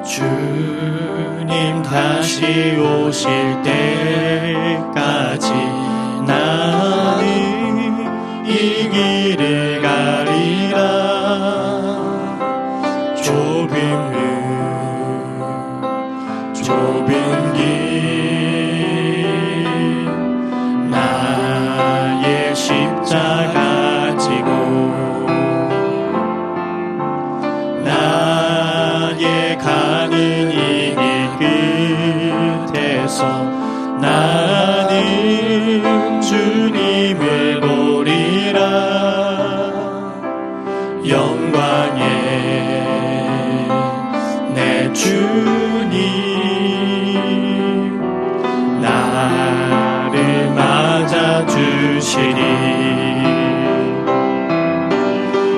주님 다시 오실 때까지 나는 이 길을 가리라. 좁은 길 나의 십자가 지고 나의 가는 이 길 끝에서 나는 주님을 보리라. 영광의 내 주님 나를 맞아주시리.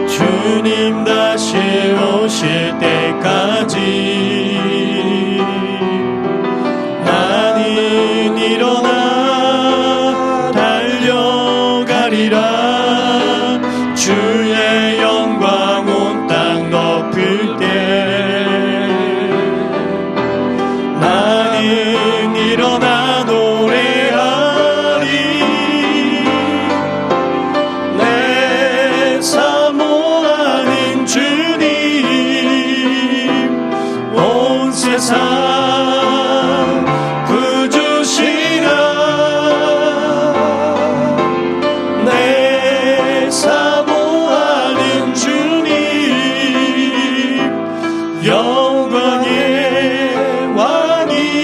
주님 다시 오실 때까지 나는 일어나 달려가리라. 주의 영광 온 땅 덮을 때 나는 일어나 노래하리. 내 사모하는 주님 온 세상 구주시라. 내 사모하는 주님 영광의 왕이시라.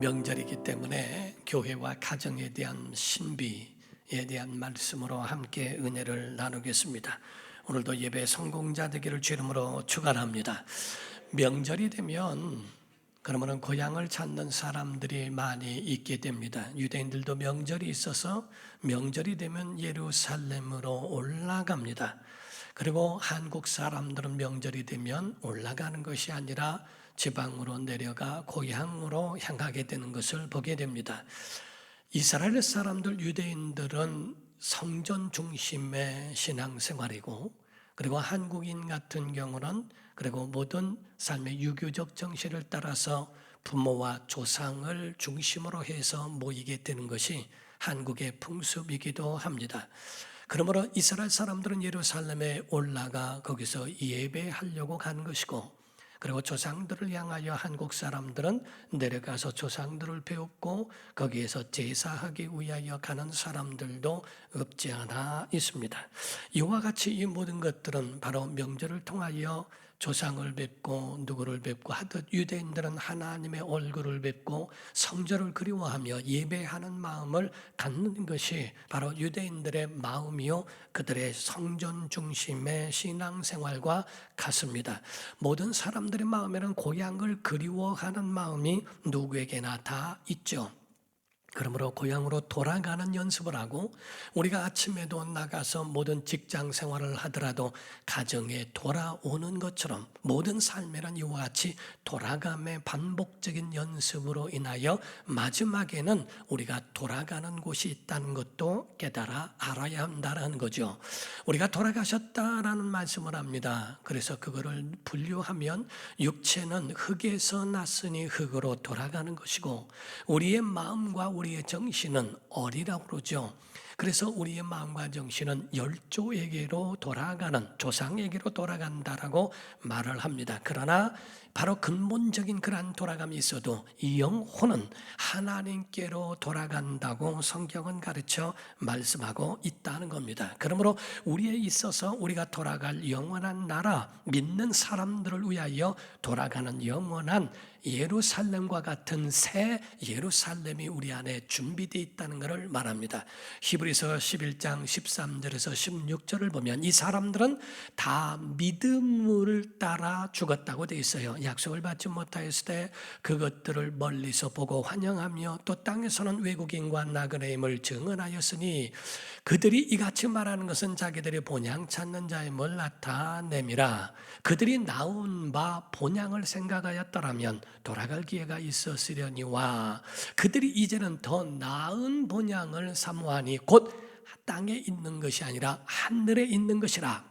명절이기 때문에 교회와 가정에 대한 신비에 대한 말씀으로 함께 은혜를 나누겠습니다. 오늘도 예배 성공자 되기를 주 이름으로 축원합니다. 명절이 되면 그러면 고향을 찾는 사람들이 많이 있게 됩니다. 유대인들도 명절이 있어서 명절이 되면 예루살렘으로 올라갑니다. 그리고 한국 사람들은 명절이 되면 올라가는 것이 아니라 지방으로 내려가 고향으로 향하게 되는 것을 보게 됩니다. 이스라엘 사람들, 유대인들은 성전 중심의 신앙생활이고, 그리고 한국인 같은 경우는 그리고 모든 삶의 유교적 정신을 따라서 부모와 조상을 중심으로 해서 모이게 되는 것이 한국의 풍습이기도 합니다. 그러므로 이스라엘 사람들은 예루살렘에 올라가 거기서 예배하려고 가는 것이고, 그리고 조상들을 향하여 한국 사람들은 내려가서 조상들을 배웠고 거기에서 제사하기 위하여 가는 사람들도 없지 않아 있습니다. 이와 같이 이 모든 것들은 바로 명절을 통하여 조상을 뵙고 누구를 뵙고 하듯 유대인들은 하나님의 얼굴을 뵙고 성전을 그리워하며 예배하는 마음을 갖는 것이 바로 유대인들의 마음이요 그들의 성전 중심의 신앙생활과 같습니다. 모든 사람들의 마음에는 고향을 그리워하는 마음이 누구에게나 다 있죠. 그러므로 고향으로 돌아가는 연습을 하고, 우리가 아침에도 나가서 모든 직장 생활을 하더라도 가정에 돌아오는 것처럼 모든 삶에는 이와 같이 돌아감의 반복적인 연습으로 인하여 마지막에는 우리가 돌아가는 곳이 있다는 것도 깨달아 알아야 한다는 거죠. 우리가 돌아가셨다라는 말씀을 합니다. 그래서 그거를 분류하면 육체는 흙에서 났으니 흙으로 돌아가는 것이고, 우리의 마음과 우리의 정신은 어리라고 그러죠. 그래서 우리의 마음과 정신은 열조에게로 돌아가는, 조상에게로 돌아간다라고 말을 합니다. 그러나 바로 근본적인 그러한 돌아감이 있어도 이 영혼은 하나님께로 돌아간다고 성경은 가르쳐 말씀하고 있다는 겁니다. 그러므로 우리에 있어서 우리가 돌아갈 영원한 나라, 믿는 사람들을 위하여 돌아가는 영원한 예루살렘과 같은 새 예루살렘이 우리 안에 준비되어 있다는 것을 말합니다. 히브리 히브리서 11장 13절에서 16절을 보면 이 사람들은 다 믿음을 따라 죽었다고 되어 있어요. 약속을 받지 못하였을 때 그것들을 멀리서 보고 환영하며 또 땅에서는 외국인과 나그네임을 증언하였으니 그들이 이같이 말하는 것은 자기들이 본향 찾는 자임을 나타냄이라. 그들이 나온 바 본향을 생각하였더라면 돌아갈 기회가 있었으려니와 그들이 이제는 더 나은 본향을 사모하니 곧 땅에 있는 것이 아니라 하늘에 있는 것이라.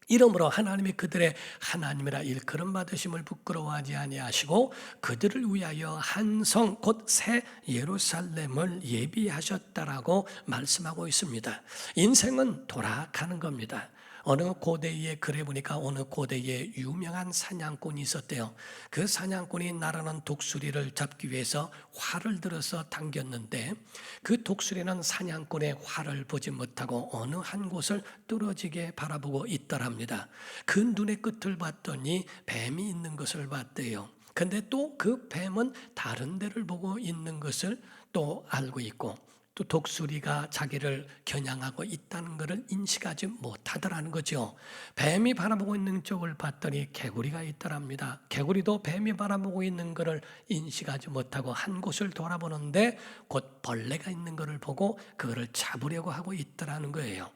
이러므로 하나님이 그들의 하나님이라 일컬음 받으심을 부끄러워하지 아니하시고 그들을 위하여 한 성 곧 새 예루살렘을 예비하셨다라고 말씀하고 있습니다. 인생은 돌아가는 겁니다. 어느 고대에 글에 보니까 어느 고대에 유명한 사냥꾼이 있었대요. 그 사냥꾼이 날아는 독수리를 잡기 위해서 활을 들어서 당겼는데 그 독수리는 사냥꾼의 활을 보지 못하고 어느 한 곳을 뚫어지게 바라보고 있더랍니다. 그 눈의 끝을 봤더니 뱀이 있는 것을 봤대요. 근데 또 그 뱀은 다른 데를 보고 있는 것을 또 알고 있고 또 독수리가 자기를 겨냥하고 있다는 것을 인식하지 못하더라는 거죠. 뱀이 바라보고 있는 쪽을 봤더니 개구리가 있더랍니다. 개구리도 뱀이 바라보고 있는 것을 인식하지 못하고 한 곳을 돌아보는데 곧 벌레가 있는 것을 보고 그것을 잡으려고 하고 있더라는 거예요.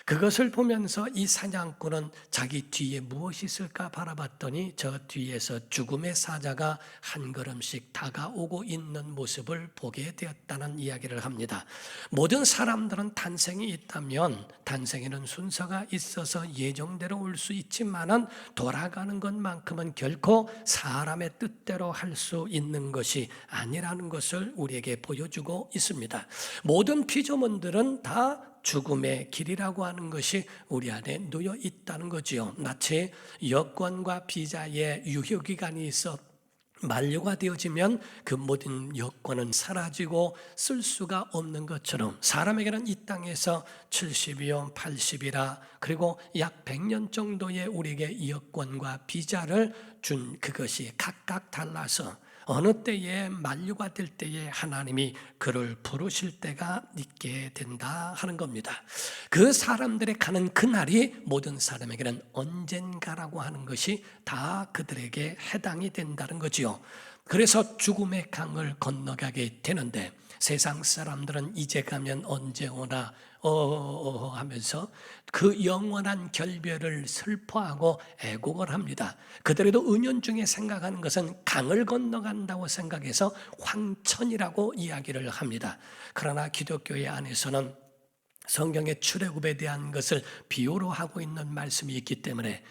그것을 보면서 이 사냥꾼은 자기 뒤에 무엇이 있을까 바라봤더니 저 뒤에서 죽음의 사자가 한 걸음씩 다가오고 있는 모습을 보게 되었다는 이야기를 합니다. 모든 사람들은 탄생이 있다면 탄생에는 순서가 있어서 예정대로 올 수 있지만은 돌아가는 것만큼은 결코 사람의 뜻대로 할 수 있는 것이 아니라는 것을 우리에게 보여주고 있습니다. 모든 피조물들은 다 죽음의 길이라고 하는 것이 우리 안에 놓여 있다는 거지요. 마치 여권과 비자의 유효기간이 있어 만료가 되어지면 그 모든 여건은 사라지고 쓸 수가 없는 것처럼 사람에게는 이 땅에서 70이요 80이라 그리고 약 100년 정도의 우리에게 여건과 비자를 준 그것이 각각 달라서 어느 때에 만료가 될 때에 하나님이 그를 부르실 때가 있게 된다 하는 겁니다. 그 사람들의 가는 그날이 모든 사람에게는 언젠가라고 하는 것이 다 그들에게 해당이 된다는 거지요. 그래서 죽음의 강을 건너가게 되는데 세상 사람들은 이제 가면 언제 오나 하면서 그 영원한 결별을 슬퍼하고 애곡을 합니다. 그들에도 은연중에 생각하는 것은 강을 건너간다고 생각해서 황천이라고 이야기를 합니다. 그러나 기독교의 안에서는 성경의 출애굽에 대한 것을 비유로 하고 있는 말씀이 있기 때문에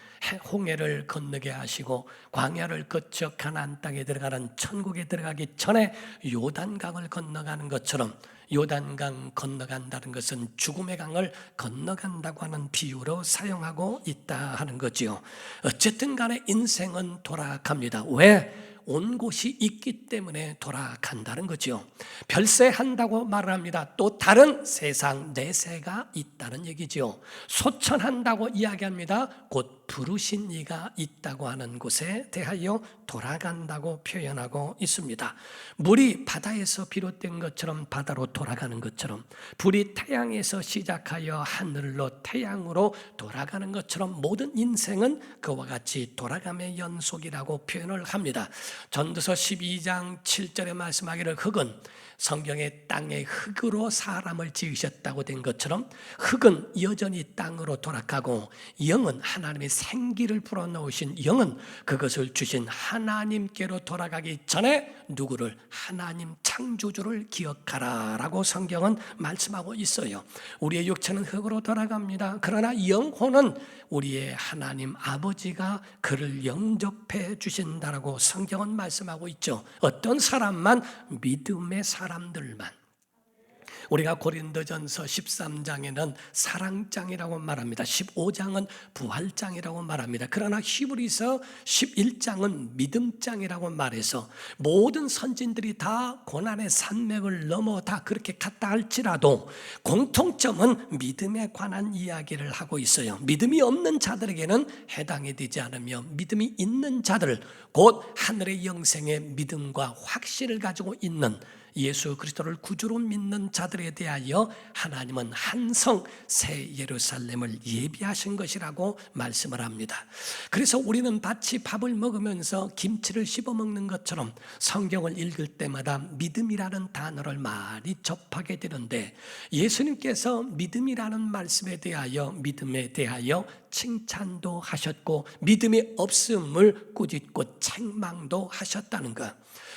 홍해를 건너게 하시고 광야를 거쳐 가나안 땅에 들어가는 천국에 들어가기 전에 요단강을 건너가는 것처럼 요단강 건너간다는 것은 죽음의 강을 건너간다고 하는 비유로 사용하고 있다 하는 거지요. 어쨌든 간에 인생은 돌아갑니다. 왜? 온 곳이 있기 때문에 돌아간다는 거죠. 별세한다고 말을 합니다. 또 다른 세상 내세가 있다는 얘기죠. 소천한다고 이야기합니다. 곧 부르신 이가 있다고 하는 곳에 대하여 돌아간다고 표현하고 있습니다. 물이 바다에서 비롯된 것처럼 바다로 돌아가는 것처럼 불이 태양에서 시작하여 하늘로 태양으로 돌아가는 것처럼 모든 인생은 그와 같이 돌아감의 연속이라고 표현을 합니다. 전도서 12장 7절에 말씀하기를 흙은 성경의 땅의 흙으로 사람을 지으셨다고 된 것처럼 흙은 여전히 땅으로 돌아가고 영은 하나님의 생기를 불어넣으신 영은 그것을 주신 하나님께로 돌아가기 전에 누구를? 하나님 창조주를 기억하라 라고 성경은 말씀하고 있어요. 우리의 육체는 흙으로 돌아갑니다. 그러나 영혼은 우리의 하나님 아버지가 그를 영접해 주신다라고 성경은 말씀하고 있죠. 어떤 사람만? 믿음의 사람들만. 우리가 고린도전서 13장에는 사랑장이라고 말합니다. 15장은 부활장이라고 말합니다. 그러나 히브리서 11장은 믿음장이라고 말해서 모든 선진들이 다 고난의 산맥을 넘어 다 그렇게 갔다 할지라도 공통점은 믿음에 관한 이야기를 하고 있어요. 믿음이 없는 자들에게는 해당이 되지 않으며 믿음이 있는 자들, 곧 하늘의 영생의 믿음과 확신을 가지고 있는 예수 그리스도를 구주로 믿는 자들에 대하여 하나님은 한성 새 예루살렘을 예비하신 것이라고 말씀을 합니다. 그래서 우리는 마치 밥을 먹으면서 김치를 씹어 먹는 것처럼 성경을 읽을 때마다 믿음이라는 단어를 많이 접하게 되는데, 예수님께서 믿음이라는 말씀에 대하여 믿음에 대하여 칭찬도 하셨고 믿음이 없음을 꾸짖고 책망도 하셨다는 것.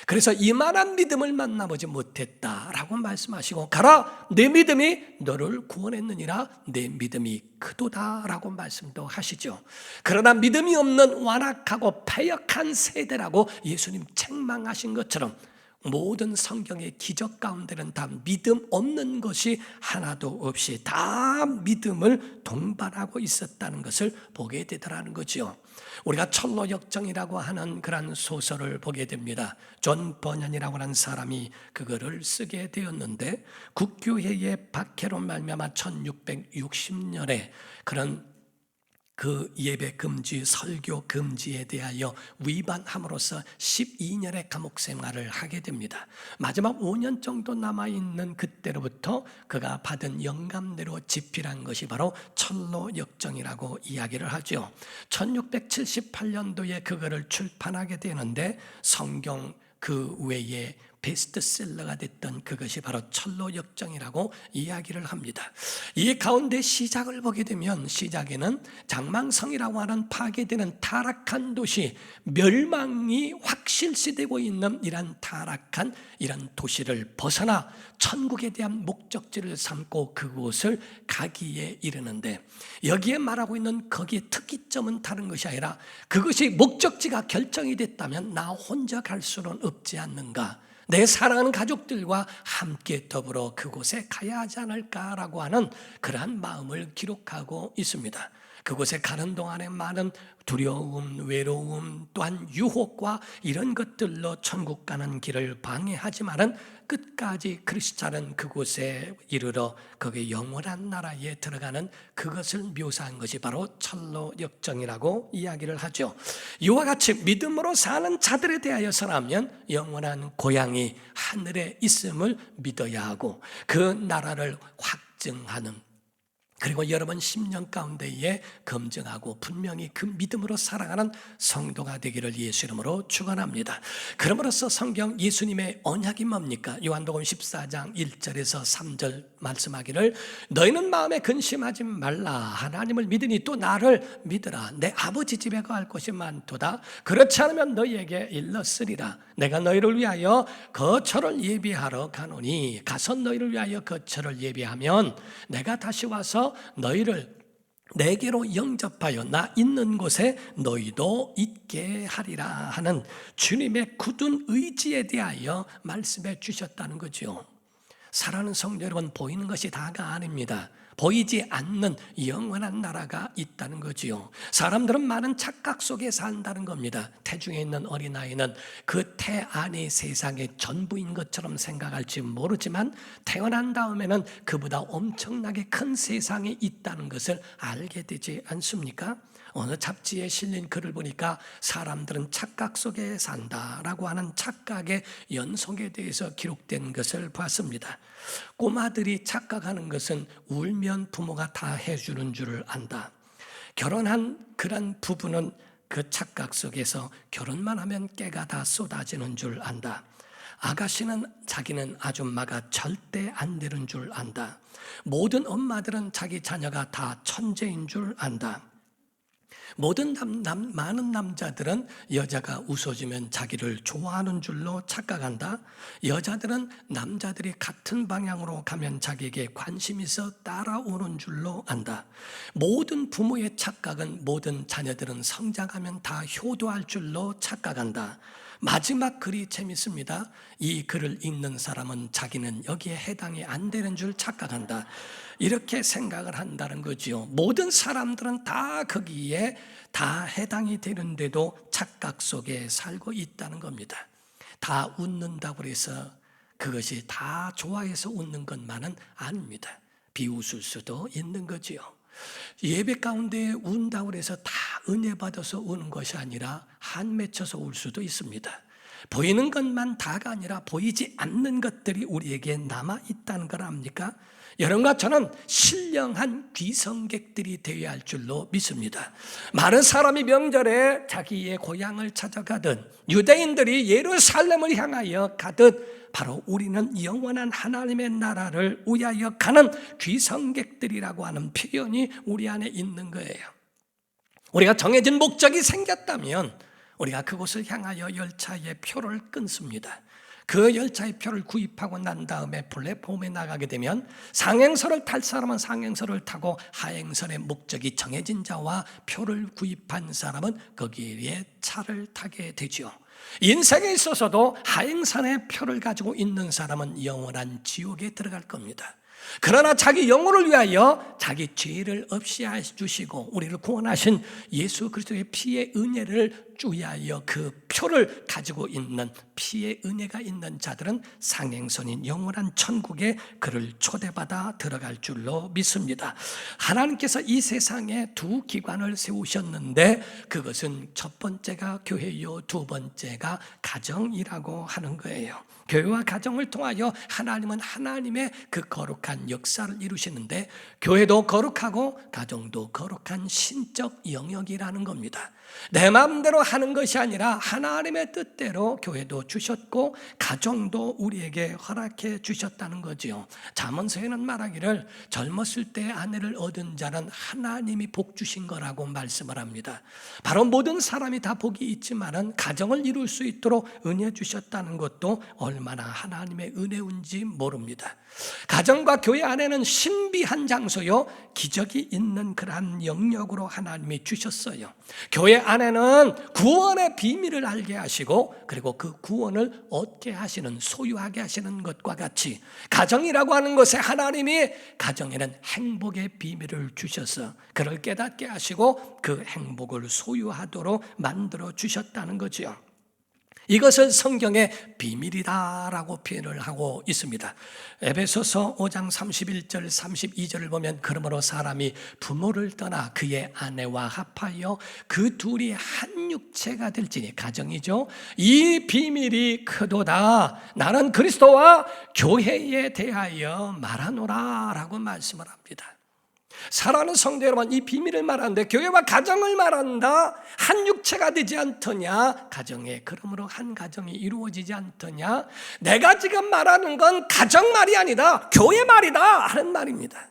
그래서 이만한 믿음을 만나보지 못했다라고 말씀하시고, 가라 내 믿음이 너를 구원했느니라, 내 믿음이 크도다라고 말씀도 하시죠. 그러나 믿음이 없는 완악하고 패역한 세대라고 예수님 책망하신 것처럼 모든 성경의 기적 가운데는 다 믿음 없는 것이 하나도 없이 다 믿음을 동반하고 있었다는 것을 보게 되더라는 거죠. 우리가 철로역정이라고 하는 그런 소설을 보게 됩니다. 존 버년이라고 하는 사람이 그거를 쓰게 되었는데, 국교회의 박해로 말미암아 1660년에 그런 그 예배 금지, 설교 금지에 대하여 위반함으로써 12년의 감옥 생활을 하게 됩니다. 마지막 5년 정도 남아있는 그때로부터 그가 받은 영감대로 집필한 것이 바로 철로역정이라고 이야기를 하죠. 1678년도에 그거를 출판하게 되는데, 성경 그 외에 베스트셀러가 됐던 그것이 바로 철로역정이라고 이야기를 합니다. 이 가운데 시작을 보게 되면, 시작에는 장망성이라고 하는 파괴되는 타락한 도시, 멸망이 확실시되고 있는 이런 타락한 이런 도시를 벗어나 천국에 대한 목적지를 삼고 그곳을 가기에 이르는데, 여기에 말하고 있는 거기에 특이점은 다른 것이 아니라, 그것이 목적지가 결정이 됐다면 나 혼자 갈 수는 없지 않는가, 내 사랑하는 가족들과 함께 더불어 그곳에 가야 하지 않을까라고 하는 그러한 마음을 기록하고 있습니다. 그곳에 가는 동안에 많은 두려움, 외로움, 또한 유혹과 이런 것들로 천국 가는 길을 방해하지만은 끝까지 크리스찬은 그곳에 이르러 거기에 영원한 나라에 들어가는 그것을 묘사한 것이 바로 철로역정이라고 이야기를 하죠. 이와 같이 믿음으로 사는 자들에 대하여서라면 영원한 고향이 하늘에 있음을 믿어야 하고, 그 나라를 확증하는, 그리고 여러분 10년 가운데에 검증하고 분명히 그 믿음으로 살아가는 성도가 되기를 예수 이름으로 축원합니다. 그러므로서 성경 예수님의 언약이 뭡니까? 요한복음 14장 1절에서 3절 말씀하기를, 너희는 마음에 근심하지 말라, 하나님을 믿으니 또 나를 믿으라. 내 아버지 집에 갈 곳이 많도다. 그렇지 않으면 너희에게 일렀으리라. 내가 너희를 위하여 거처를 예비하러 가노니, 가서 너희를 위하여 거처를 예비하면 내가 다시 와서 너희를 내게로 영접하여 나 있는 곳에 너희도 있게 하리라 하는 주님의 굳은 의지에 대하여 말씀해 주셨다는 거죠. 사랑하는 성도 여러분, 보이는 것이 다가 아닙니다. 보이지 않는 영원한 나라가 있다는 거지요. 사람들은 많은 착각 속에 산다는 겁니다. 태중에 있는 어린아이는 그 태 안이 세상의 전부인 것처럼 생각할지 모르지만, 태어난 다음에는 그보다 엄청나게 큰 세상이 있다는 것을 알게 되지 않습니까? 어느 잡지에 실린 글을 보니까 사람들은 착각 속에 산다라고 하는 착각의 연속에 대해서 기록된 것을 봤습니다. 꼬마들이 착각하는 것은 울면 부모가 다 해주는 줄 안다. 결혼한 그런 부부는 그 착각 속에서 결혼만 하면 깨가 다 쏟아지는 줄 안다. 아가씨는 자기는 아줌마가 절대 안 되는 줄 안다. 모든 엄마들은 자기 자녀가 다 천재인 줄 안다. 모든 많은 남자들은 여자가 웃어주면 자기를 좋아하는 줄로 착각한다. 여자들은 남자들이 같은 방향으로 가면 자기에게 관심 있어 따라오는 줄로 안다. 모든 부모의 착각은 모든 자녀들은 성장하면 다 효도할 줄로 착각한다. 마지막 글이 재밌습니다. 이 글을 읽는 사람은 자기는 여기에 해당이 안 되는 줄 착각한다. 이렇게 생각을 한다는 거지요. 모든 사람들은 다 거기에 다 해당이 되는데도 착각 속에 살고 있다는 겁니다. 다 웃는다고 해서 그것이 다 좋아해서 웃는 것만은 아닙니다. 비웃을 수도 있는 거지요. 예배 가운데 운다고 해서 다 은혜 받아서 우는 것이 아니라 한 맺혀서 울 수도 있습니다. 보이는 것만 다가 아니라 보이지 않는 것들이 우리에게 남아있다는 걸 압니까? 여러분과 저는 신령한 귀성객들이 되어야 할 줄로 믿습니다. 많은 사람이 명절에 자기의 고향을 찾아가듯 유대인들이 예루살렘을 향하여 가듯 바로 우리는 영원한 하나님의 나라를 위하여 가는 귀성객들이라고 하는 표현이 우리 안에 있는 거예요. 우리가 정해진 목적이 생겼다면 우리가 그곳을 향하여 열차의 표를 끊습니다. 그 열차의 표를 구입하고 난 다음에 플랫폼에 나가게 되면 상행선을 탈 사람은 상행선을 타고 하행선의 목적이 정해진 자와 표를 구입한 사람은 거기에 차를 타게 되죠. 인생에 있어서도 하행선의 표를 가지고 있는 사람은 영원한 지옥에 들어갈 겁니다. 그러나 자기 영혼을 위하여 자기 죄를 없이 해주시고 우리를 구원하신 예수 그리스도의 피의 은혜를 위하여 그 표를 가지고 있는 피의 은혜가 있는 자들은 상행선인 영원한 천국에 그를 초대받아 들어갈 줄로 믿습니다. 하나님께서 이 세상에 두 기관을 세우셨는데 그것은 첫 번째가 교회요, 두 번째가 가정이라고 하는 거예요. 교회와 가정을 통하여 하나님은 하나님의 그 거룩한 역사를 이루시는데 교회도 거룩하고 가정도 거룩한 신적 영역이라는 겁니다. 내 마음대로 하는 것이 아니라 하나님의 뜻대로 교회도 주셨고 가정도 우리에게 허락해 주셨다는 거지요. 잠언서에는 말하기를 젊었을 때 아내를 얻은 자는 하나님이 복 주신 거라고 말씀을 합니다. 바로 모든 사람이 다 복이 있지만은 가정을 이룰 수 있도록 은혜 주셨다는 것도 얼마나 하나님의 은혜인지 모릅니다. 가정과 교회 안에는 신비한 장소요, 기적이 있는 그러한 영역으로 하나님이 주셨어요. 교회 안에는 구원의 비밀을 알게 하시고 그리고 그 구원을 얻게 하시는, 소유하게 하시는 것과 같이 가정이라고 하는 것에 하나님이 가정에는 행복의 비밀을 주셔서 그를 깨닫게 하시고 그 행복을 소유하도록 만들어 주셨다는 거죠. 이것을 성경의 비밀이다라고 표현을 하고 있습니다. 에베소서 5장 31절 32절을 보면 그러므로 사람이 부모를 떠나 그의 아내와 합하여 그 둘이 한 육체가 될지니, 가정이죠. 이 비밀이 크도다. 나는 그리스도와 교회에 대하여 말하노라라고 말씀을 합니다. 사랑하는 성도 여러분, 이 비밀을 말하는데 교회와 가정을 말한다. 한 육체가 되지 않더냐. 가정에 그러므로 한 가정이 이루어지지 않더냐. 내가 지금 말하는 건 가정 말이 아니다, 교회 말이다 하는 말입니다.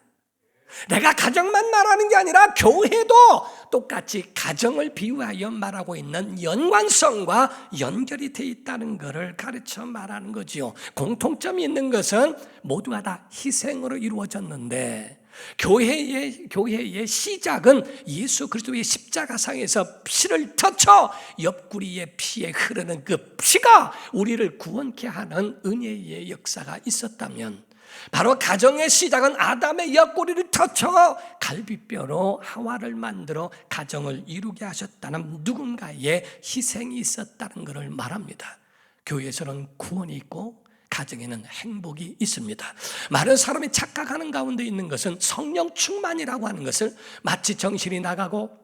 내가 가정만 말하는 게 아니라 교회도 똑같이 가정을 비유하여 말하고 있는 연관성과 연결이 되어 있다는 것을 가르쳐 말하는 거지요. 공통점이 있는 것은 모두가 다 희생으로 이루어졌는데 교회의 시작은 예수 그리스도의 십자가상에서 피를 터쳐 옆구리의 피에 흐르는 그 피가 우리를 구원케 하는 은혜의 역사가 있었다면, 바로 가정의 시작은 아담의 옆구리를 터쳐 갈비뼈로 하와를 만들어 가정을 이루게 하셨다는 누군가의 희생이 있었다는 것을 말합니다. 교회에서는 구원이 있고 가정에는 행복이 있습니다. 많은 사람이 착각하는 가운데 있는 것은 성령 충만이라고 하는 것을 마치 정신이 나가고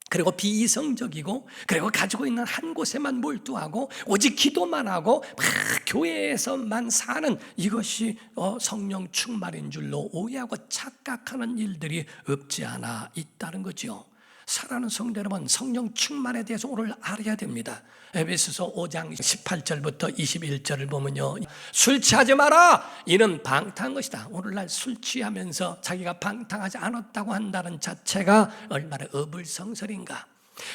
그리고 비이성적이고 그리고 가지고 있는 한 곳에만 몰두하고 오직 기도만 하고 막 교회에서만 사는 이것이 성령 충만인 줄로 오해하고 착각하는 일들이 없지 않아 있다는 거죠. 사랑하는 성도 여러분, 성령 충만에 대해서 오늘 알아야 됩니다. 에베소서 5장 18절부터 21절을 보면요, 술 취하지 마라, 이는 방탕한 것이다. 오늘날 술 취하면서 자기가 방탕하지 않았다고 한다는 자체가 얼마나 어불성설인가.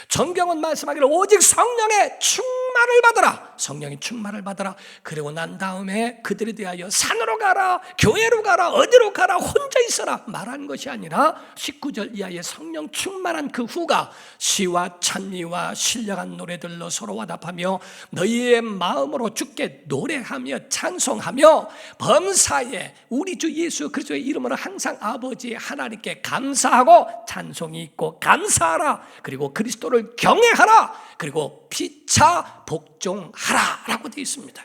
성경은 말씀하기를 오직 성령의 충만을 받으라, 성령의 충만을 받으라. 그리고 난 다음에 그들에 대하여 산으로 가라, 교회로 가라, 어디로 가라, 혼자 있어라 말한 것이 아니라 19절 이하의 성령 충만한 그 후가 시와 찬미와 신령한 노래들로 서로 화답하며 너희의 마음으로 주께 노래하며 찬송하며 범사에 우리 주 예수 그리스도의 이름으로 항상 아버지 하나님께 감사하고 찬송이 있고 감사하라. 그리고 그리스도를 경외하라. 그리고 피차 복종하라 라고 되어 있습니다.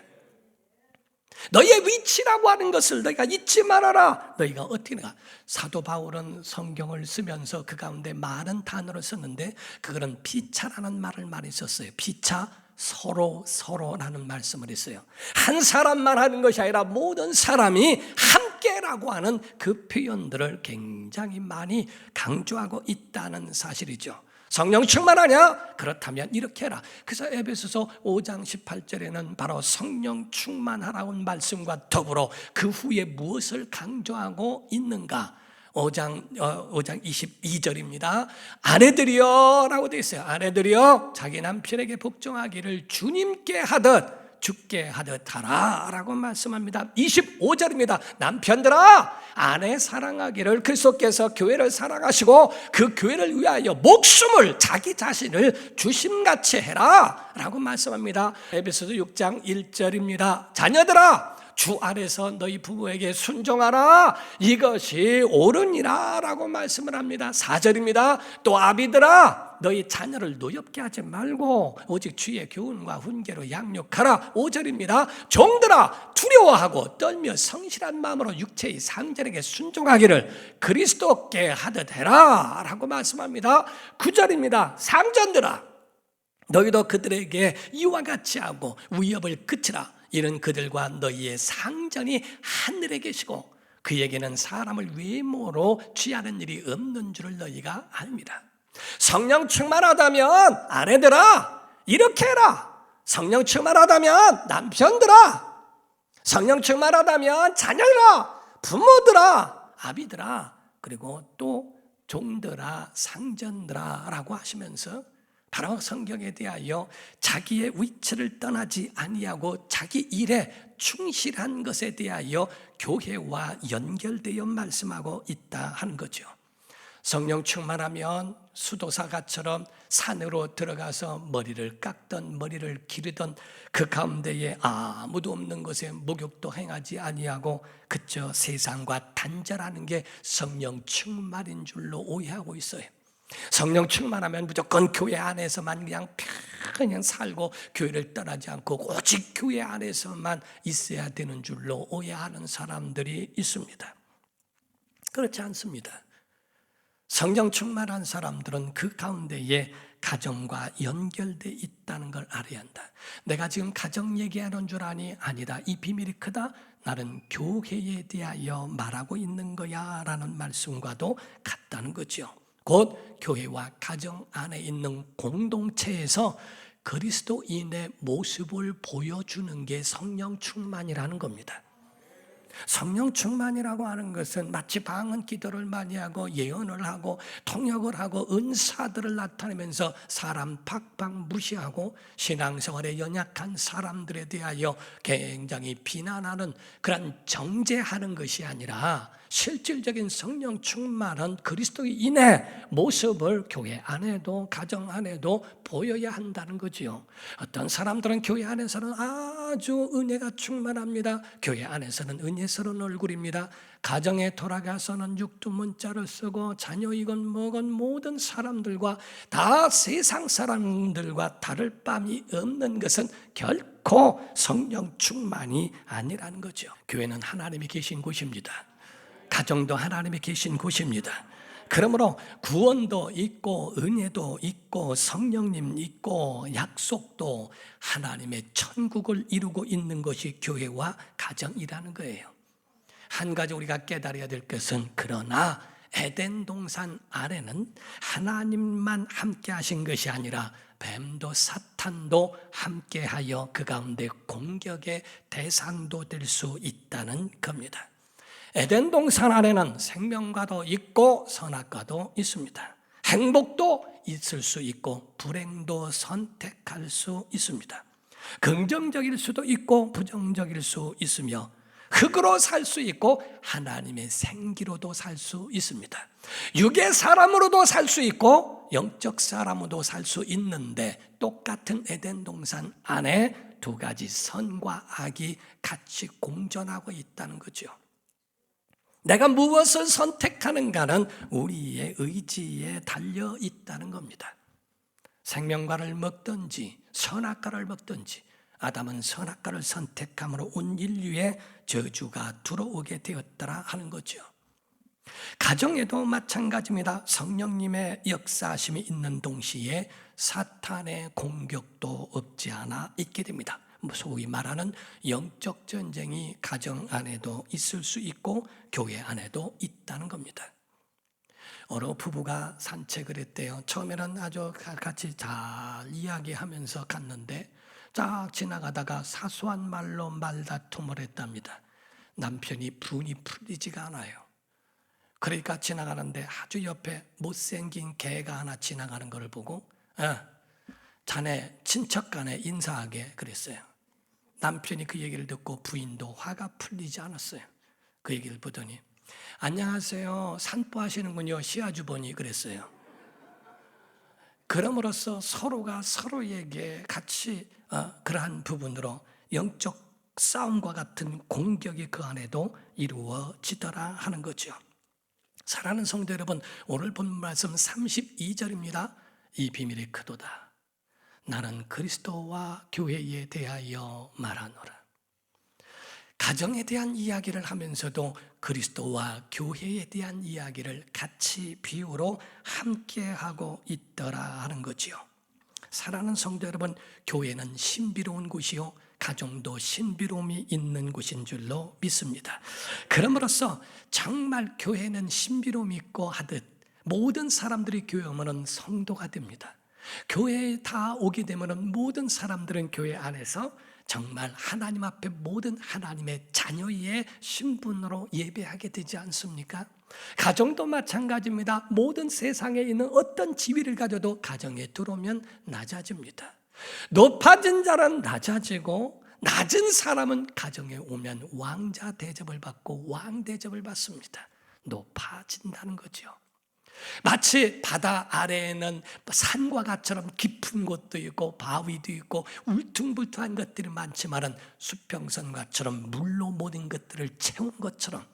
너희의 위치라고 하는 것을 너희가 잊지 말아라. 너희가 어떻게 가? 사도 바울은 성경을 쓰면서 그 가운데 많은 단어를 썼는데 그거는 피차라는 말을 많이 썼어요. 피차, 서로라는 말씀을 했어요. 한 사람만 하는 것이 아니라 모든 사람이 함께라고 하는 그 표현들을 굉장히 많이 강조하고 있다는 사실이죠. 성령 충만하냐? 그렇다면 이렇게 해라. 그래서 에베소서 5장 18절에는 바로 성령 충만하라고 말씀과 더불어 그 후에 무엇을 강조하고 있는가? 5장 22절입니다. 아내들이여 라고 되어 있어요. 아내들이여 자기 남편에게 복종하기를 주님께 하듯 죽게 하듯 하라 라고 말씀합니다. 25절입니다. 남편들아 아내 사랑하기를 그리스도께서 교회를 사랑하시고 그 교회를 위하여 목숨을 자기 자신을 주심같이 해라 라고 말씀합니다. 에베소서 6장 1절입니다. 자녀들아 주 안에서 너희 부부에게 순종하라 이것이 옳으니라 라고 말씀을 합니다. 4절입니다. 또 아비들아 너희 자녀를 노엽게 하지 말고 오직 주의 교훈과 훈계로 양육하라. 5절입니다. 종들아 두려워하고 떨며 성실한 마음으로 육체의 상전에게 순종하기를 그리스도께 하듯 해라 라고 말씀합니다. 9절입니다. 상전들아 너희도 그들에게 이와 같이 하고 위협을 그치라. 이는 그들과 너희의 상전이 하늘에 계시고 그에게는 사람을 외모로 취하는 일이 없는 줄을 너희가 압니다. 성령 충만하다면 아내들아 이렇게 해라. 성령 충만하다면 남편들아, 성령 충만하다면 자녀들아, 부모들아, 아비들아, 그리고 또 종들아, 상전들아 라고 하시면서 바로 성경에 대하여 자기의 위치를 떠나지 아니하고 자기 일에 충실한 것에 대하여 교회와 연결되어 말씀하고 있다 하는 거죠. 성령 충만하면 수도사가처럼 산으로 들어가서 머리를 깎던 머리를 기르던 그 가운데에 아무도 없는 곳에 목욕도 행하지 아니하고 그저 세상과 단절하는 게 성령 충만인 줄로 오해하고 있어요. 성령 충만하면 무조건 교회 안에서만 그냥 살고 교회를 떠나지 않고 오직 교회 안에서만 있어야 되는 줄로 오해하는 사람들이 있습니다. 그렇지 않습니다. 성령 충만한 사람들은 그 가운데에 가정과 연결되어 있다는 걸 알아야 한다. 내가 지금 가정 얘기하는 줄 아니? 아니다. 이 비밀이 크다. 나는 교회에 대하여 말하고 있는 거야 라는 말씀과도 같다는 거죠. 곧 교회와 가정 안에 있는 공동체에서 그리스도인의 모습을 보여주는 게 성령 충만이라는 겁니다. 성령 충만이라고 하는 것은 마치 방언 기도를 많이 하고 예언을 하고 통역을 하고 은사들을 나타내면서 사람 팍팍 무시하고 신앙생활에 연약한 사람들에 대하여 굉장히 비난하는 그런 정죄하는 것이 아니라 실질적인 성령 충만한 그리스도인의 모습을 교회 안에도 가정 안에도 보여야 한다는 거지요. 어떤 사람들은 교회 안에서는 아주 은혜가 충만합니다. 교회 안에서는 은혜스러운 얼굴입니다. 가정에 돌아가서는 육두문자를 쓰고 자녀이건 뭐건 모든 사람들과 다 세상 사람들과 다를 바이 없는 것은 결코 성령 충만이 아니라는 거죠. 교회는 하나님이 계신 곳입니다. 가정도 하나님이 계신 곳입니다. 그러므로 구원도 있고 은혜도 있고 성령님 있고 약속도 하나님의 천국을 이루고 있는 것이 교회와 가정이라는 거예요. 한 가지 우리가 깨달아야 될 것은 그러나 에덴 동산 아래는 하나님만 함께 하신 것이 아니라 뱀도 사탄도 함께하여 그 가운데 공격의 대상도 될 수 있다는 겁니다. 에덴 동산 안에는 생명과도 있고 선악과도 있습니다. 행복도 있을 수 있고 불행도 선택할 수 있습니다. 긍정적일 수도 있고 부정적일 수 있으며 흙으로 살 수 있고 하나님의 생기로도 살 수 있습니다. 육의 사람으로도 살 수 있고 영적 사람으로도 살 수 있는데 똑같은 에덴 동산 안에 두 가지 선과 악이 같이 공존하고 있다는 거죠. 내가 무엇을 선택하는가는 우리의 의지에 달려 있다는 겁니다. 생명과를 먹든지 선악과를 먹든지 아담은 선악과를 선택함으로 온 인류의 저주가 들어오게 되었더라 하는 거죠. 가정에도 마찬가지입니다. 성령님의 역사하심이 있는 동시에 사탄의 공격도 없지 않아 있게 됩니다. 소위 말하는 영적 전쟁이 가정 안에도 있을 수 있고 교회 안에도 있다는 겁니다. 어느 부부가 산책을 했대요. 처음에는 아주 같이 잘 이야기하면서 갔는데 쫙 지나가다가 사소한 말로 말다툼을 했답니다. 남편이 분이 풀리지가 않아요. 그러니까 지나가는데 아주 옆에 못생긴 개가 하나 지나가는 걸 보고 자네 친척 간에 인사하게 그랬어요. 남편이 그 얘기를 듣고 부인도 화가 풀리지 않았어요. 그 얘기를 보더니 안녕하세요, 산보하시는군요, 시아주버니 그랬어요. 그럼으로써 서로가 서로에게 같이 그러한 부분으로 영적 싸움과 같은 공격이 그 안에도 이루어지더라 하는 거죠. 사랑하는 성도 여러분, 오늘 본 말씀 32절입니다. 이 비밀이 크도다. 나는 그리스도와 교회에 대하여 말하노라. 가정에 대한 이야기를 하면서도 그리스도와 교회에 대한 이야기를 같이 비유로 함께하고 있더라 하는 거지요. 사랑하는 성도 여러분, 교회는 신비로운 곳이요 가정도 신비로움이 있는 곳인 줄로 믿습니다. 그럼으로써 정말 교회는 신비로움이 있고 하듯 모든 사람들이 교회 오면 성도가 됩니다. 교회에 다 오게 되면 모든 사람들은 교회 안에서 정말 하나님 앞에 모든 하나님의 자녀의 신분으로 예배하게 되지 않습니까? 가정도 마찬가지입니다. 모든 세상에 있는 어떤 지위를 가져도 가정에 들어오면 낮아집니다. 높아진 자는 낮아지고 낮은 사람은 가정에 오면 왕자 대접을 받고 왕 대접을 받습니다. 높아진다는 거죠. 마치 바다 아래에는 산과 같처럼 깊은 곳도 있고 바위도 있고 울퉁불퉁한 것들이 많지만은 수평선과처럼 물로 모든 것들을 채운 것처럼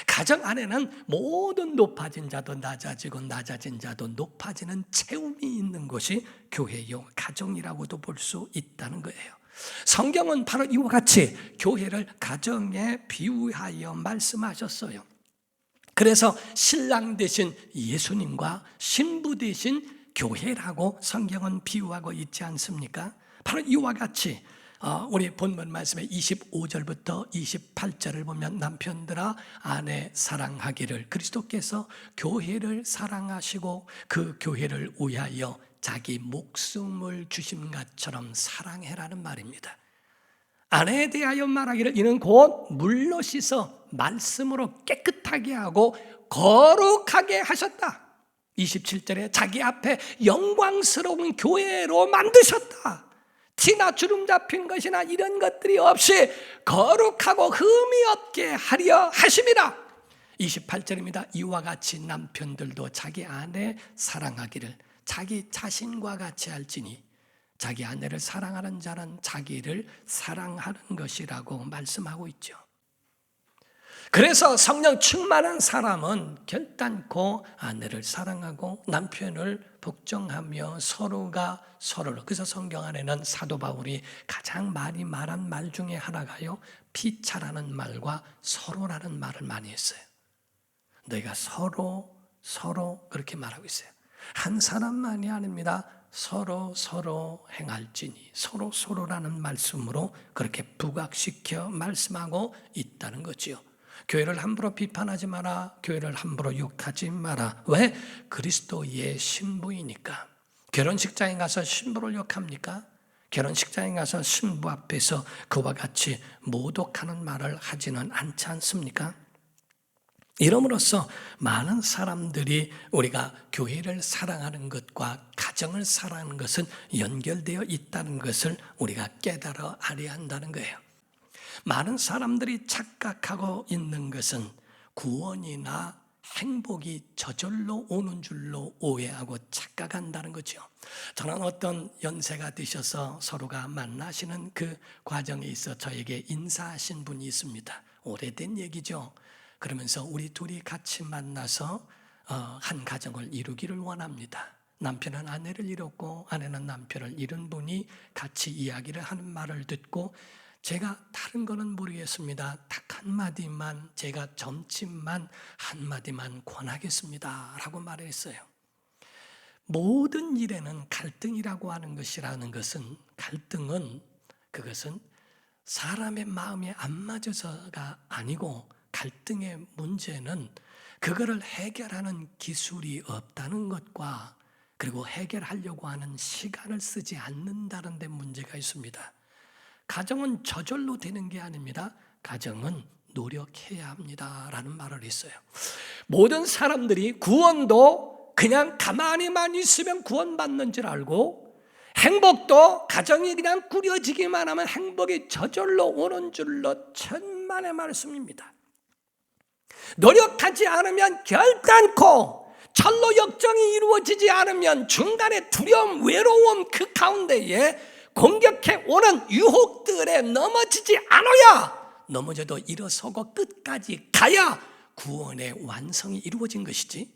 가정 안에는 모든 높아진 자도 낮아지고 낮아진 자도 높아지는 채움이 있는 곳이 교회요 가정이라고도 볼 수 있다는 거예요. 성경은 바로 이와 같이 교회를 가정에 비유하여 말씀하셨어요. 그래서 신랑 되신 예수님과 신부 되신 교회라고 성경은 비유하고 있지 않습니까? 바로 이와 같이 우리 본문 말씀의 25절부터 28절을 보면 남편들아 아내 사랑하기를 그리스도께서 교회를 사랑하시고 그 교회를 위하여 자기 목숨을 주신 것처럼 사랑해라는 말입니다. 아내에 대하여 말하기를 이는 곧 물로 씻어 말씀으로 깨끗하게 하고 거룩하게 하셨다. 27절에 자기 앞에 영광스러운 교회로 만드셨다. 티나 주름 잡힌 것이나 이런 것들이 없이 거룩하고 흠이 없게 하려 하심이라. 28절입니다. 이와 같이 남편들도 자기 아내 사랑하기를 자기 자신과 같이 할지니 자기 아내를 사랑하는 자는 자기를 사랑하는 것이라고 말씀하고 있죠. 그래서 성령 충만한 사람은 결단코 아내를 사랑하고 남편을 복종하며 서로가 서로를, 그래서 성경 안에는 사도 바울이 가장 많이 말한 말 중에 하나가요 피차라는 말과 서로라는 말을 많이 했어요. 너희가 서로 그렇게 말하고 있어요. 한 사람만이 아닙니다. 서로 행할지니 서로라는 말씀으로 그렇게 부각시켜 말씀하고 있다는 거지요. 교회를 함부로 비판하지 마라. 교회를 함부로 욕하지 마라. 왜? 그리스도의 신부이니까. 결혼식장에 가서 신부를 욕합니까? 결혼식장에 가서 신부 앞에서 그와 같이 모독하는 말을 하지는 않지 않습니까? 이름으로써 많은 사람들이 우리가 교회를 사랑하는 것과 가정을 사랑하는 것은 연결되어 있다는 것을 우리가 깨달아 알아야 한다는 거예요. 많은 사람들이 착각하고 있는 것은 구원이나 행복이 저절로 오는 줄로 오해하고 착각한다는 거죠. 저는 어떤 연세가 드셔서 서로가 만나시는 그 과정에 있어 저에게 인사하신 분이 있습니다. 오래된 얘기죠. 그러면서 우리 둘이 같이 만나서 한 가정을 이루기를 원합니다. 남편은 아내를 잃었고 아내는 남편을 잃은 분이 같이 이야기를 하는 말을 듣고 제가 다른 거는 모르겠습니다. 딱 한마디만, 제가 점침만 한마디만 권하겠습니다 라고 말했어요. 모든 일에는 갈등이라고 하는 것이라는 것은, 갈등은 그것은 사람의 마음이 안 맞아서가 아니고, 갈등의 문제는 그거를 해결하는 기술이 없다는 것과, 그리고 해결하려고 하는 시간을 쓰지 않는다는 데 문제가 있습니다. 가정은 저절로 되는 게 아닙니다. 가정은 노력해야 합니다 라는 말을 했어요. 모든 사람들이 구원도 그냥 가만히만 있으면 구원받는 줄 알고, 행복도 가정이 그냥 꾸려지기만 하면 행복이 저절로 오는 줄로 천만의 말씀입니다. 노력하지 않으면 결단코, 철로 역정이 이루어지지 않으면 중간에 두려움, 외로움 그 가운데에 공격해 오는 유혹들에 넘어지지 않아야, 넘어져도 일어서고 끝까지 가야 구원의 완성이 이루어진 것이지,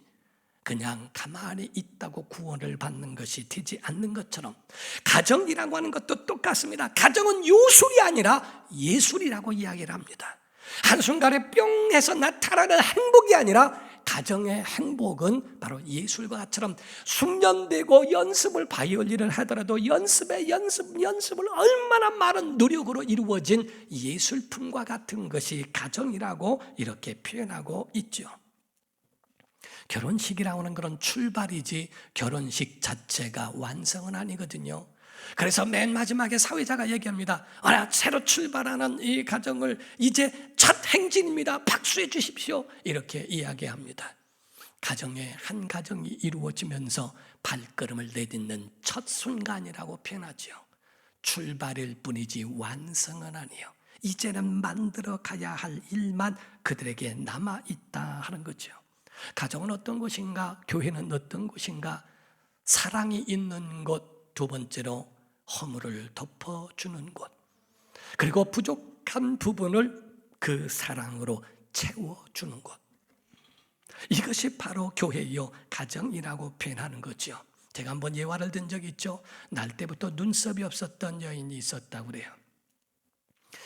그냥 가만히 있다고 구원을 받는 것이 되지 않는 것처럼 가정이라고 하는 것도 똑같습니다. 가정은 요술이 아니라 예술이라고 이야기를 합니다. 한순간에 뿅 해서 나타나는 행복이 아니라, 가정의 행복은 바로 예술과 같처럼 숙련되고 연습을, 바이올린을 하더라도 연습을 얼마나 많은 노력으로 이루어진 예술품과 같은 것이 가정이라고 이렇게 표현하고 있죠. 결혼식이라고 하는 그런 출발이지 결혼식 자체가 완성은 아니거든요. 그래서 맨 마지막에 사회자가 얘기합니다. 새로 출발하는 이 가정을 이제 첫 행진입니다. 박수해 주십시오. 이렇게 이야기합니다. 가정의 한 가정이 이루어지면서 발걸음을 내딛는 첫 순간이라고 표현하죠. 출발일 뿐이지 완성은 아니에요. 이제는 만들어 가야 할 일만 그들에게 남아있다 하는 거죠. 가정은 어떤 곳인가? 교회는 어떤 곳인가? 사랑이 있는 곳, 두 번째로 허물을 덮어주는 곳, 그리고 부족한 부분을 그 사랑으로 채워주는 곳, 이것이 바로 교회요 가정이라고 표현하는 거죠. 제가 한번 예화를 든 적이 있죠. 날 때부터 눈썹이 없었던 여인이 있었다고 그래요.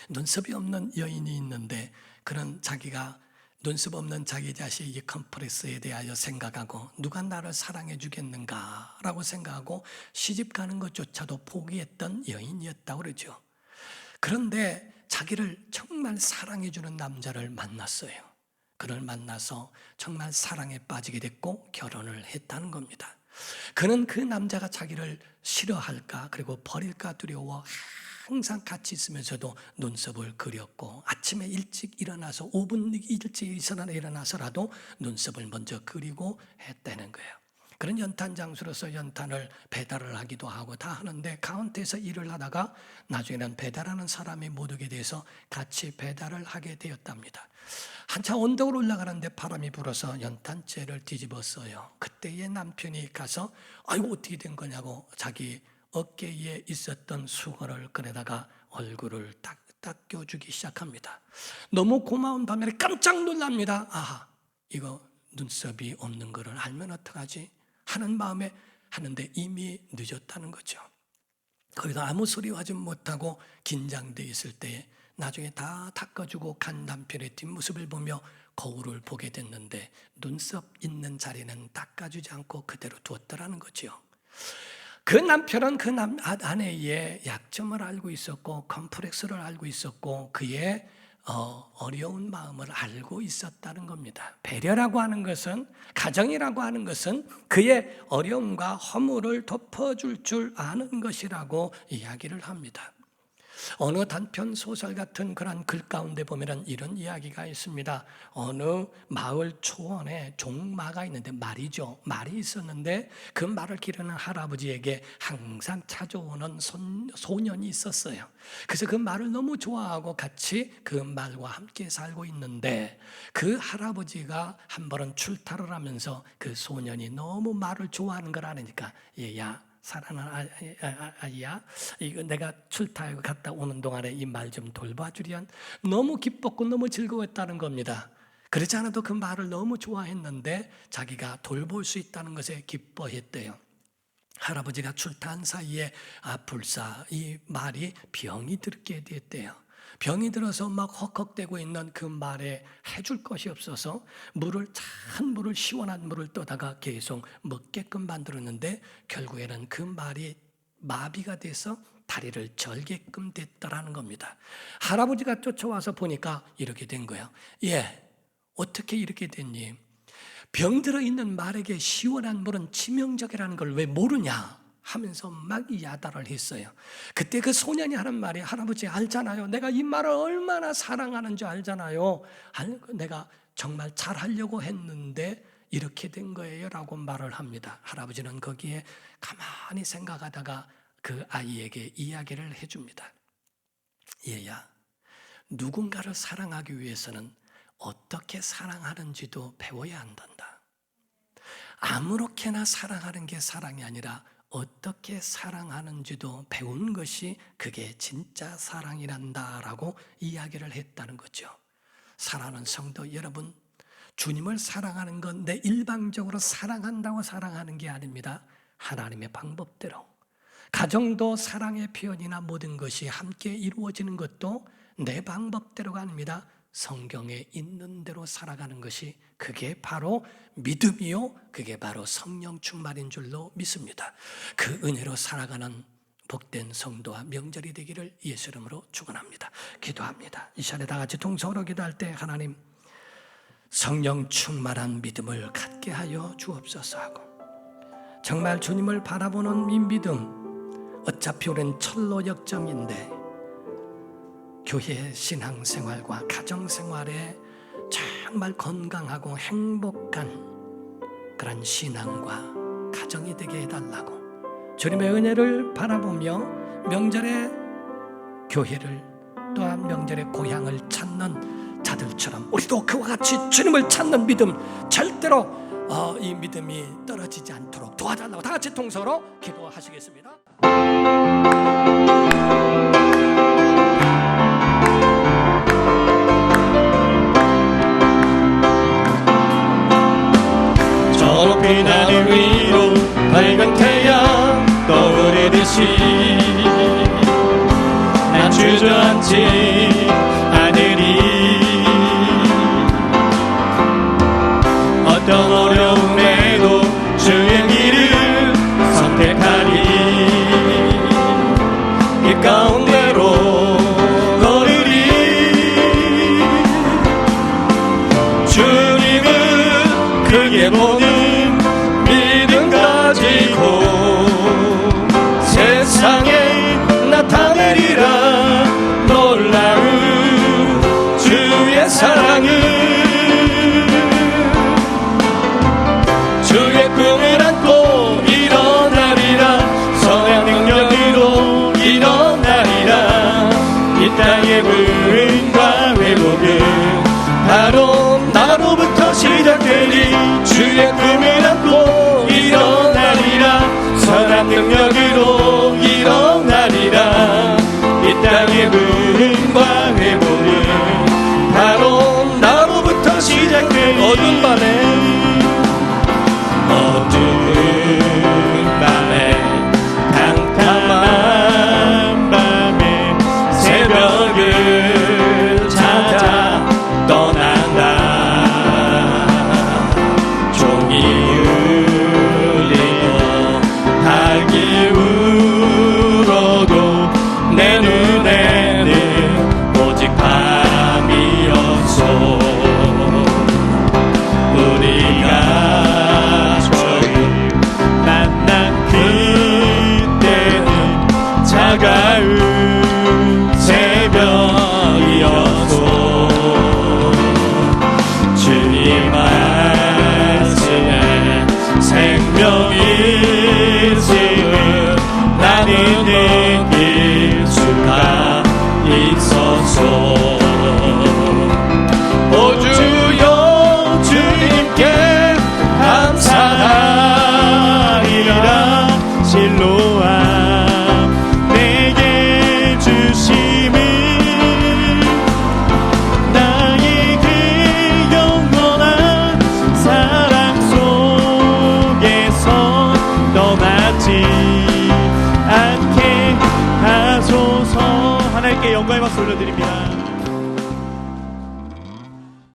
눈썹이 없는 여인이 있는데, 그런 자기가 눈썹 없는 자기 자식이 컴플렉스에 대하여 생각하고, 누가 나를 사랑해 주겠는가라고 생각하고 시집 가는 것조차도 포기했던 여인이었다고 그러죠. 그런데 자기를 정말 사랑해 주는 남자를 만났어요. 그를 만나서 정말 사랑에 빠지게 됐고 결혼을 했다는 겁니다. 그는 그 남자가 자기를 싫어할까, 그리고 버릴까 두려워 항상 같이 있으면서도 눈썹을 그렸고, 아침에 일찍 일어나서 5분 일찍 일어나서라도 눈썹을 먼저 그리고 했다는 거예요. 그런 연탄 장수로서 연탄을 배달을 하기도 하고 다 하는데, 가운데서 일을 하다가 나중에는 배달하는 사람이 못 오게 돼서 같이 배달을 하게 되었답니다. 한참 언덕을 올라가는데 바람이 불어서 연탄재를 뒤집었어요. 그때의 남편이 가서 아이고 어떻게 된 거냐고 자기 어깨에 있었던 수건을 꺼내다가 얼굴을 딱 닦여주기 시작합니다. 너무 고마운 반면에 깜짝 놀랍니다. 아하, 이거 눈썹이 없는 거를 알면 어떡하지? 하는 마음에 하는데 이미 늦었다는 거죠. 거기다 아무 소리 하지 못하고 긴장되어 있을 때 나중에 다 닦아주고 간 남편의 뒷모습을 보며 거울을 보게 됐는데, 눈썹 있는 자리는 닦아주지 않고 그대로 두었더라는 거죠. 그 남편은 그 아내의 약점을 알고 있었고, 컴플렉스를 알고 있었고, 그의 어려운 마음을 알고 있었다는 겁니다. 배려라고 하는 것은, 가정이라고 하는 것은 그의 어려움과 허물을 덮어줄 줄 아는 것이라고 이야기를 합니다. 어느 단편 소설 같은 그런 글 가운데 보면 이런 이야기가 있습니다. 어느 마을 초원에 종마가 있는데, 말이 있었는데 그 말을 기르는 할아버지에게 항상 찾아오는 소년이 있었어요. 그래서 그 말을 너무 좋아하고 같이 그 말과 함께 살고 있는데, 그 할아버지가 한 번은 출타를 하면서 그 소년이 너무 말을 좋아하는 걸 아니까, 얘야 사랑하는 아이야, 이거 내가 출타하고 갔다 오는 동안에 이 말 좀 돌봐주련. 너무 기뻤고 너무 즐거웠다는 겁니다. 그렇지 않아도 그 말을 너무 좋아했는데 자기가 돌볼 수 있다는 것에 기뻐했대요. 할아버지가 출타한 사이에 불사 이 말이 병이 들게 됐대요. 병이 들어서 막 헉헉대고 있는 그 말에 해줄 것이 없어서 찬 물을, 시원한 물을 떠다가 계속 먹게끔 만들었는데 결국에는 그 말이 마비가 돼서 다리를 절게끔 됐더라는 겁니다. 할아버지가 쫓아와서 보니까 이렇게 된 거예요. 예, 어떻게 이렇게 됐니? 병들어 있는 말에게 시원한 물은 치명적이라는 걸 왜 모르냐 하면서 막 야단을 했어요. 그때 그 소년이 하는 말이, 할아버지 알잖아요, 내가 이 말을 얼마나 사랑하는지 알잖아요, 내가 정말 잘하려고 했는데 이렇게 된 거예요 라고 말을 합니다. 할아버지는 거기에 가만히 생각하다가 그 아이에게 이야기를 해줍니다. 얘야, 누군가를 사랑하기 위해서는 어떻게 사랑하는지도 배워야 한단다. 아무렇게나 사랑하는 게 사랑이 아니라 어떻게 사랑하는지도 배운 것이 그게 진짜 사랑이란다라고 이야기를 했다는 거죠. 사랑하는 성도 여러분, 주님을 사랑하는 건 내 일방적으로 사랑한다고 사랑하는 게 아닙니다. 하나님의 방법대로. 가정도 사랑의 표현이나 모든 것이 함께 이루어지는 것도 내 방법대로가 아닙니다. 성경에 있는 대로 살아가는 것이, 그게 바로 믿음이요, 그게 바로 성령 충만인 줄로 믿습니다. 그 은혜로 살아가는 복된 성도와 명절이 되기를 예수 이름으로 축원합니다. 기도합니다. 이 시간에 다 같이 동성으로 기도할 때 하나님, 성령 충만한 믿음을 갖게 하여 주옵소서 하고, 정말 주님을 바라보는 이 믿음, 어차피 우리는 철로 역점인데 교회 신앙생활과 가정생활에 정말 건강하고 행복한 그런 신앙과 가정이 되게 해달라고, 주님의 은혜를 바라보며 명절에 교회를, 또한 명절에 고향을 찾는 자들처럼 우리도 그와 같이 주님을 찾는 믿음, 절대로 이 믿음이 떨어지지 않도록 도와달라고 다 같이 통성으로 기도하시겠습니다. 저 높이 하늘 위로 밝은 태양 떠오르듯이 난 주저앉지 않으리. 어떤 어려움에도 주의 길을 선택하리. 이 가운데로 걸으리. 주님은 크게 보는 믿음 가지고 세상에 나타내리라. 놀라운 주의 사랑을, 주의 꿈을 안고 일어나리라. 선한 능력으로 일어나리라. 이 땅의 부흥과 회복은 바로 나로부터 시작되리. 주의 꿈을 안고 일어나리라. 선한 능력으로 일어나리라. 이 땅의 부흥과 회복은 바로 나로부터 시작되리. 어두운 밤에 캄캄한 밤에 새벽을 찾아 떠난다. 종이 울리고 닭이 울어도 내 눈에는 오직 밤이었소. 우리가 처음 만난 그때는 차가운 새벽이었소. 주님 말씀에 생명이 있음을 나는 느낄 수가 있었소. 오 주여 주님께 감사하리라. 실로암 내게 주님께 영광의 박수 올려드립니다.